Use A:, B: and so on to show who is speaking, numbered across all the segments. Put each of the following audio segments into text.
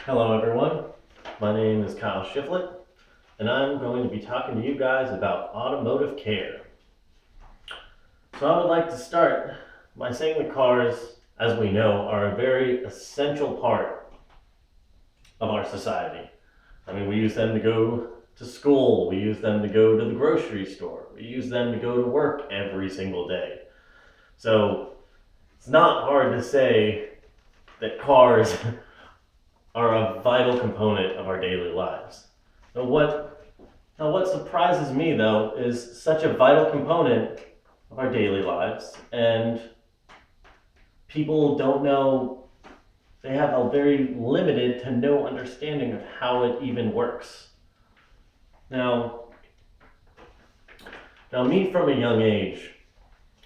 A: Hello everyone, my name is KShiflett, and I'm going to be talking to you guys about automotive care. So I would like to start by saying that cars, as we know, are a very essential part of our society. I mean, we use them to go to school, we use them to go to the grocery store, we use them to go to work every single day. So it's not hard to say that cars are a vital component of our daily lives. But what surprises me though is such a vital component of our daily lives, and people don't know, they have a very limited to no understanding of how it even works. Now, me from a young age,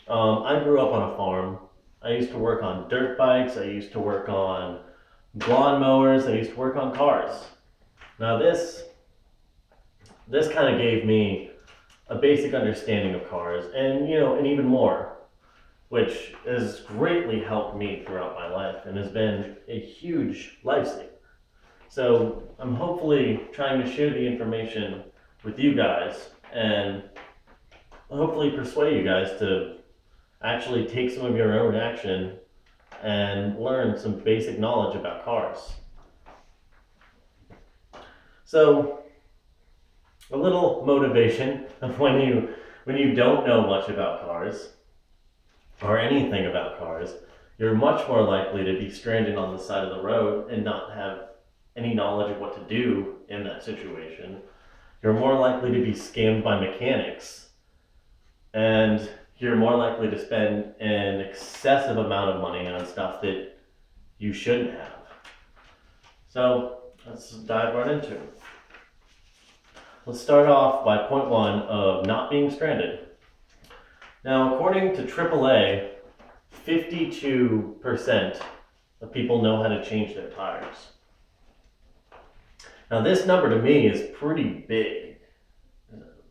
A: I grew up on a farm. I used to work on dirt bikes, I used to work on lawnmowers, I used to work on cars. Now this kind of gave me a basic understanding of cars, and and even more, which has greatly helped me throughout my life and has been a huge lifesaver. So I'm hopefully trying to share the information with you guys and hopefully persuade you guys to actually take some of your own action and learn some basic knowledge about cars. So a little motivation of when you don't know much about cars or anything about cars, you're much more likely to be stranded on the side of the road and not have any knowledge of what to do in that situation. You're more likely to be scammed by mechanics, and you're more likely to spend an excessive amount of money on stuff that you shouldn't have. So let's dive right into it. Let's start off by point one of not being stranded. Now, according to AAA, 52% of people know how to change their tires. Now, this number to me is pretty big.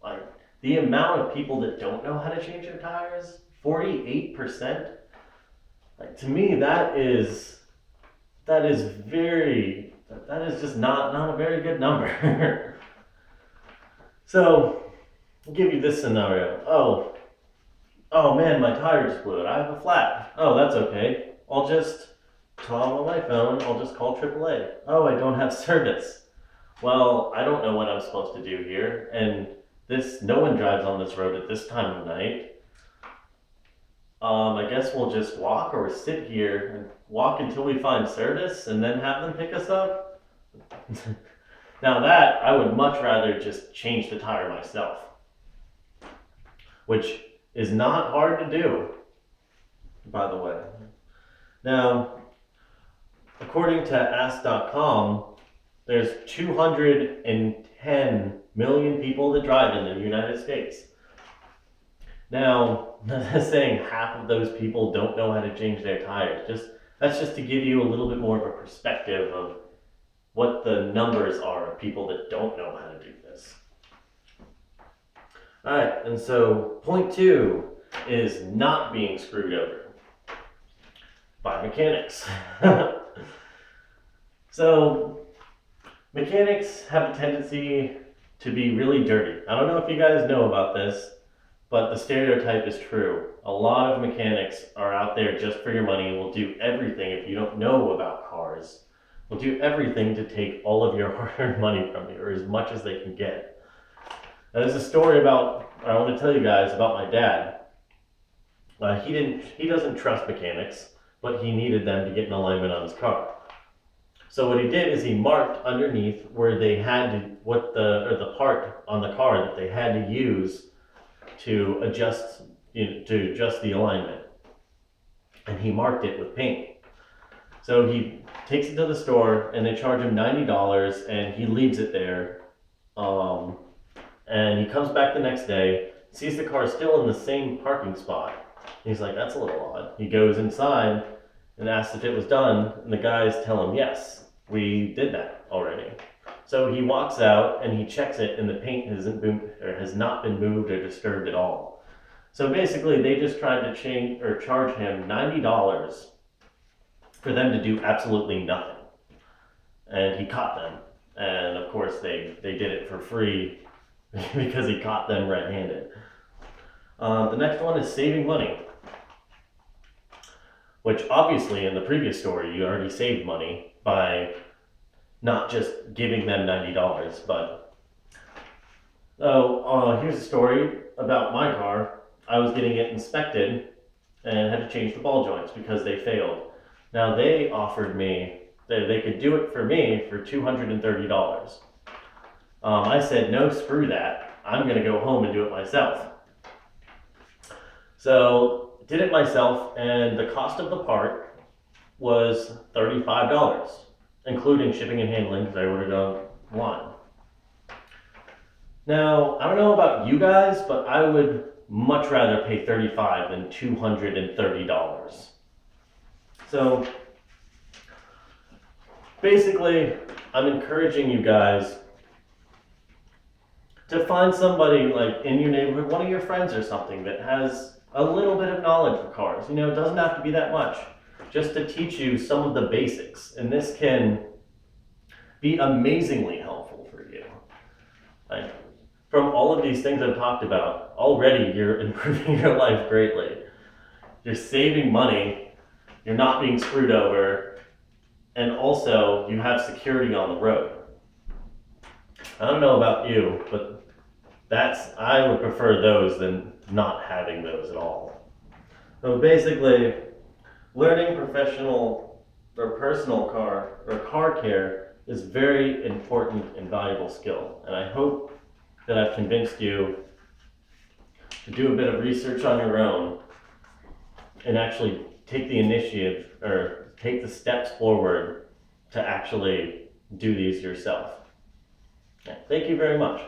A: Like, the amount of people that don't know how to change their tires, 48%. Like, to me, that is just not a very good number. So, I'll give you this scenario. Oh man, my tire just blew. I have a flat. Oh, that's okay. I'll just call on my phone. I'll just call AAA. Oh, I don't have service. Well, I don't know what I'm supposed to do here, and no one drives on this road at this time of night. I guess we'll just walk or sit here and walk until we find service and then have them pick us up. Now that, I would much rather just change the tire myself, which is not hard to do, by the way. Now, according to Ask.com, there's 210 million people that drive in the United States. Now, that's saying half of those people don't know how to change their tires. That's just to give you a little bit more of a perspective of what the numbers are of people that don't know how to do this. All right, and so point two is not being screwed over by mechanics. So mechanics have a tendency to be really dirty. I don't know if you guys know about this, but the stereotype is true. A lot of mechanics are out there just for your money and will do everything. If you don't know about cars, will do everything to take all of your hard-earned money from you, or as much as they can get. Now, there's a story I want to tell you guys about my dad. He doesn't trust mechanics, but he needed them to get an alignment on his car. So what he did is he marked underneath where they had to, the part on the car that they had to use to adjust, to adjust the alignment, and he marked it with paint. So he takes it to the store, and they charge him $90, and he leaves it there. And he comes back the next day, sees the car still in the same parking spot. He's like, that's a little odd. He goes inside and asks if it was done, and the guys tell him, yes, we did that already. So he walks out and he checks it, and the paint has not been moved or disturbed at all. So basically, they just tried to charge him $90 for them to do absolutely nothing. and he caught them. And of course, they did it for free because he caught them red-handed. The next one is saving money, which obviously in the previous story you already saved money by not just giving them $90, but here's a story about my car. I was getting it inspected and had to change the ball joints because they failed. Now they offered me that they could do it for me for $230. I said, no, screw that. I'm gonna go home and do it myself. So did it myself, and the cost of the part was $35, including shipping and handling because I ordered online. Now, I don't know about you guys, but I would much rather pay $35 than $230. So basically, I'm encouraging you guys to find somebody like in your neighborhood, one of your friends or something that has a little bit of knowledge of cars. You know, it doesn't have to be that much, just to teach you some of the basics. And this can be amazingly helpful for you. Like, from all of these things I've talked about, already you're improving your life greatly. You're saving money, you're not being screwed over, and also you have security on the road. I don't know about you, but I would prefer those than not having those at all. So basically, learning professional or personal car care is very important and valuable skill. And I hope that I've convinced you to do a bit of research on your own and actually take the initiative or take the steps forward to actually do these yourself. Thank you very much.